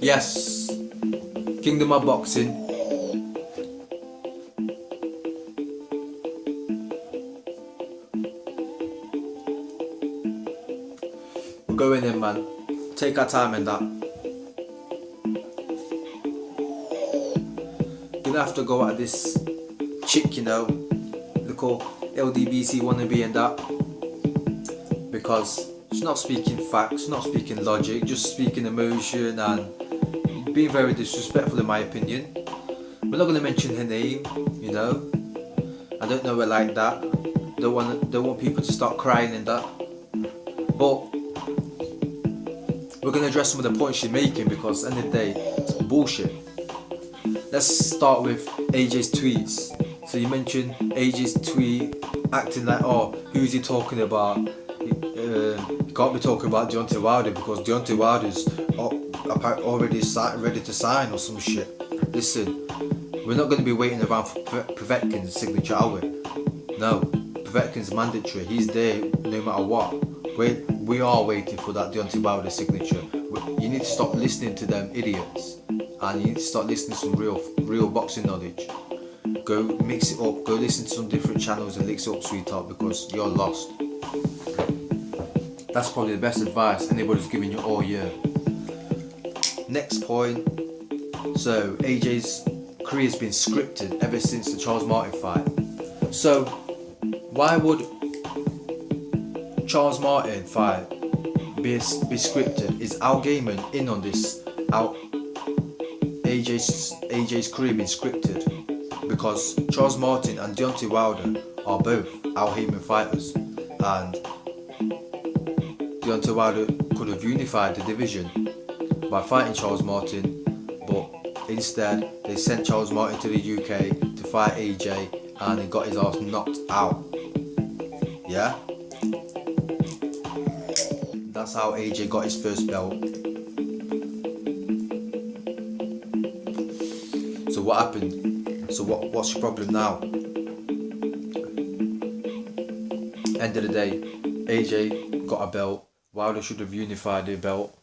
Yes, Kingdom of Boxing. We're going in, man. Take our time in that. Gonna have to go at this chick, you know, little LDBC wannabe and that, because she's not speaking facts, not speaking logic, just speaking emotion and being very disrespectful in my opinion. We're not gonna mention her name, you know. I don't know her like that. Don't want people to start crying and that. But we're gonna address some of the points she's making, because at the end of the day, it's bullshit. Let's start with AJ's tweets. So you mentioned AJ's tweet acting like, oh, who's he talking about? You can't be talking about Deontay Wilder because Deontay Wilder's already ready to sign or some shit. Listen, we're not going to be waiting around for Povetkin's signature, are we? No, Povetkin's mandatory. He's there no matter what. We are waiting for that Deontay Wilder signature. You need to stop listening to them idiots, and you need to start listening to some real boxing knowledge. Go mix it up. Go listen to some different channels and mix it up, sweetheart, because you're lost. That's probably the best advice anybody's giving you all year. Next point. So AJ's career's been scripted ever since the Charles Martin fight. So why would Charles Martin fight be scripted? Is Al Gaiman in on this? AJ's career been scripted because Charles Martin and Deontay Wilder are both Al Gaiman fighters, and Deontay Wilder could have unified the division by fighting Charles Martin, but instead they sent Charles Martin to the UK to fight AJ, and he got his ass knocked out. Yeah? That's how AJ got his first belt. So what happened? So what's your problem now? End of the day, AJ got a belt. Wilder should have unified their belt.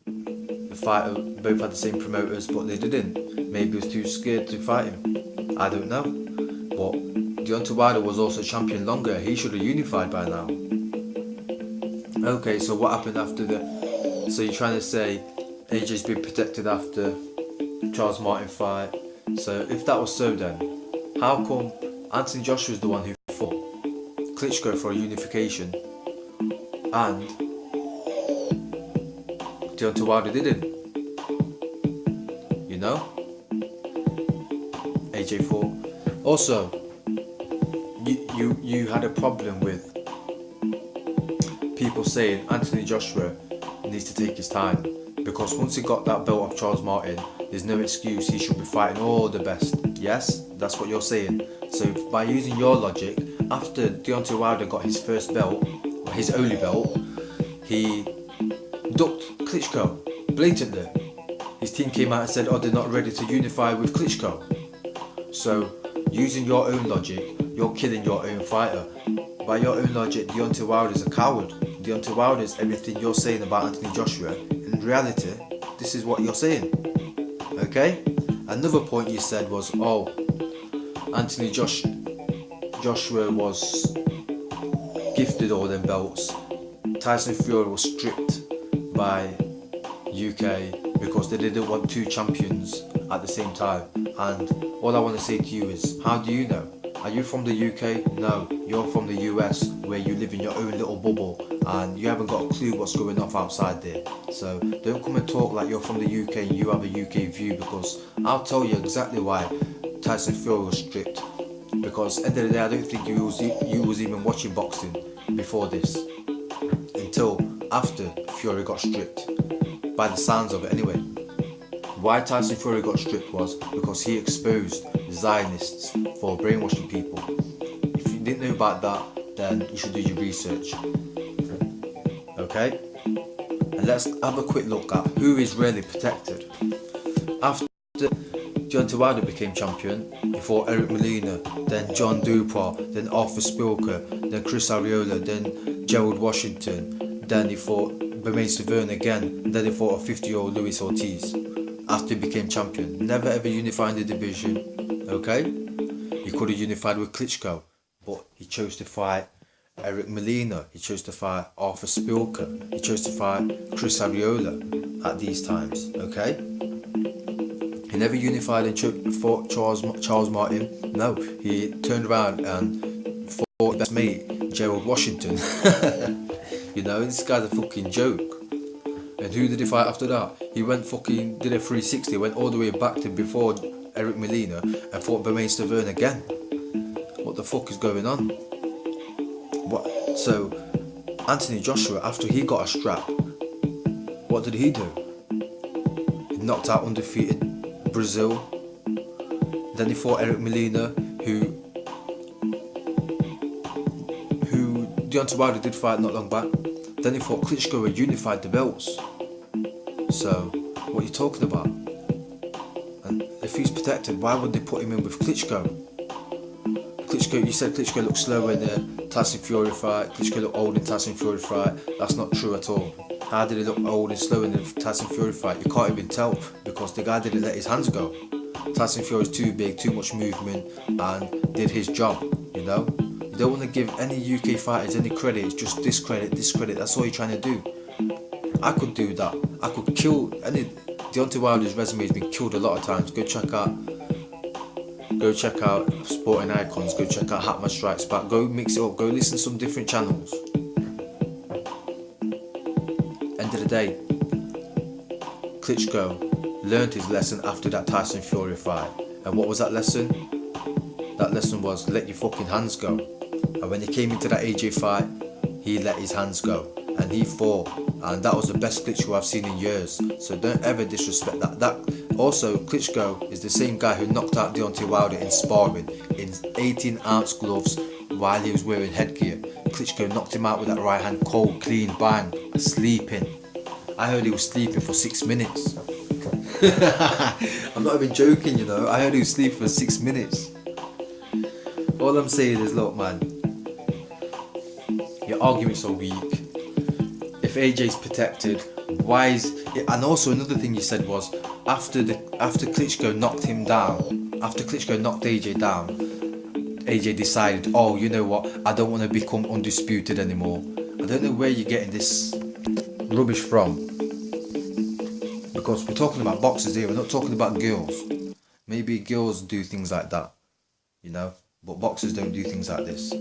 The fighter both had the same promoters, but they didn't. Maybe he was too scared to fight him. I don't know. But Deontay Wilder was also champion longer. He should have unified by now. Okay, so what happened after the... So you're trying to say AJ's been protected after Charles Martin fight. So if that was so, then how come Anthony Joshua is the one who fought Klitschko for a unification and Deontay Wilder didn't? You know? AJ fought. Also, you had a problem with people saying Anthony Joshua needs to take his time, because once he got that belt of Charles Martin, there's no excuse, he should be fighting all the best. Yes, that's what you're saying. So by using your logic, after Deontay Wilder got his first belt, or his only belt, he ducked Klitschko blatantly. His team came out and said, oh, they're not ready to unify with Klitschko. So using your own logic, you're killing your own fighter. By your own logic, Deontay Wilder is a coward. Deontay Wilder is everything you're saying about Anthony Joshua. In reality, this is what you're saying. Okay? Another point you said was, oh, Anthony Joshua was gifted all them belts. Tyson Fury was stripped by UK because they didn't want two champions at the same time. And all I want to say to you is, how do you know? Are you from the UK? No, you're from the US, where you live in your own little bubble and you haven't got a clue what's going on outside there. So don't come and talk like you're from the UK and you have a UK view, because I'll tell you exactly why Tyson Fury was stripped. Because at the end of the day, I don't think you was even watching boxing before this, until after Fury got stripped, by the sounds of it anyway. Why Tyson Fury got stripped was because he exposed Zionists for brainwashing people. If you didn't know about that, then you should do your research. Okay? And let's have a quick look at who is really protected. After Deontay Wilder became champion, he fought Eric Molina, then John Dubois, then Arthur Spilker, then Chris Arreola, then Gerald Washington, then he fought Bermane Stiverne again, then he fought a 50-year-old Luis Ortiz after he became champion. Never ever unified the division, okay? He could have unified with Klitschko, but he chose to fight Eric Molina, he chose to fight Arthur Spilker, he chose to fight Chris Arreola at these times, okay? He never unified and fought Charles Martin. No, he turned around and fought best mate, Gerald Washington. You know, this guy's a fucking joke. And who did he fight after that? He went fucking, did a 360, went all the way back to before Eric Molina and fought Bermane Stiverne again. What the fuck is going on? What? So, Anthony Joshua, after he got a strap, what did he do? He knocked out undefeated Brazil. Then he fought Eric Molina, who Deontay Wilder did fight not long back. Then he fought Klitschko and unified the belts. So, what are you talking about? And if he's protected, why would they put him in with Klitschko? Klitschko, you said Klitschko looked slow in the Tyson Fury fight. Klitschko looked old in Tyson Fury fight. That's not true at all. How did he look old and slow in the Tyson Fury fight? You can't even tell because the guy didn't let his hands go. Tyson Fury's too big, too much movement, and did his job, you know? You don't want to give any UK fighters any credit, it's just discredit, that's all you're trying to do. I could do that. I could kill any. Deontay Wilder's resume has been killed a lot of times. Go check out Sporting Icons, go check out Hatman Strikes Back, go mix it up, go listen to some different channels. End of the day, Klitschko learned his lesson after that Tyson Fury fight. And what was that lesson? That lesson was let your fucking hands go. And when he came into that AJ fight, he let his hands go and he fought, and that was the best Klitschko I've seen in years. So don't ever disrespect that. Also, Klitschko is the same guy who knocked out Deontay Wilder in sparring in 18-ounce gloves while he was wearing headgear. Klitschko knocked him out with that right hand, cold, clean, bang, sleeping. I heard he was sleeping for 6 minutes. I'm not even joking, you know. I heard he was sleeping for 6 minutes. All I'm saying is, look, man, your arguments are weak. If AJ's protected, why is it? And also another thing you said was after Klitschko knocked him down, after Klitschko knocked AJ down, AJ decided, oh, you know what, I don't want to become undisputed anymore. I don't know where you're getting this rubbish from, because we're talking about boxers here, we're not talking about girls. Maybe girls do things like that, you know, but boxers don't do things like this.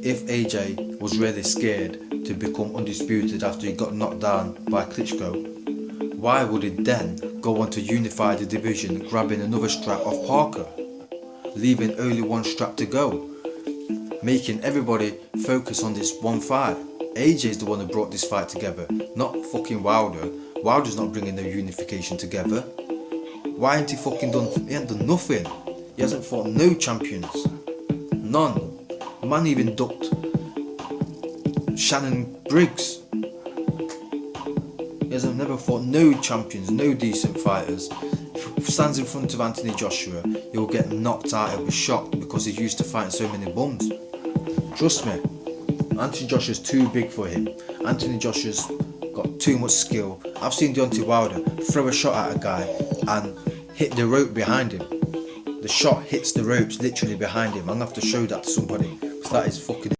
If AJ was really scared to become undisputed after he got knocked down by Klitschko, why would he then go on to unify the division, grabbing another strap off Parker, leaving only one strap to go, making everybody focus on this one fight? AJ's the one who brought this fight together, not fucking Wilder. Wilder's not bringing the unification together. Why ain't he fucking done? He ain't done nothing. He hasn't fought no champions, none. The man even ducked Shannon Briggs. He has never fought no champions, no decent fighters. If he stands in front of Anthony Joshua, he'll get knocked out, he'll be shocked because he's used to fighting so many bums. Trust me, Anthony Joshua's too big for him. Anthony Joshua's got too much skill. I've seen Deontay Wilder throw a shot at a guy and hit the rope behind him. The shot hits the ropes literally behind him. I'm going to have to show that to somebody, because that is fucking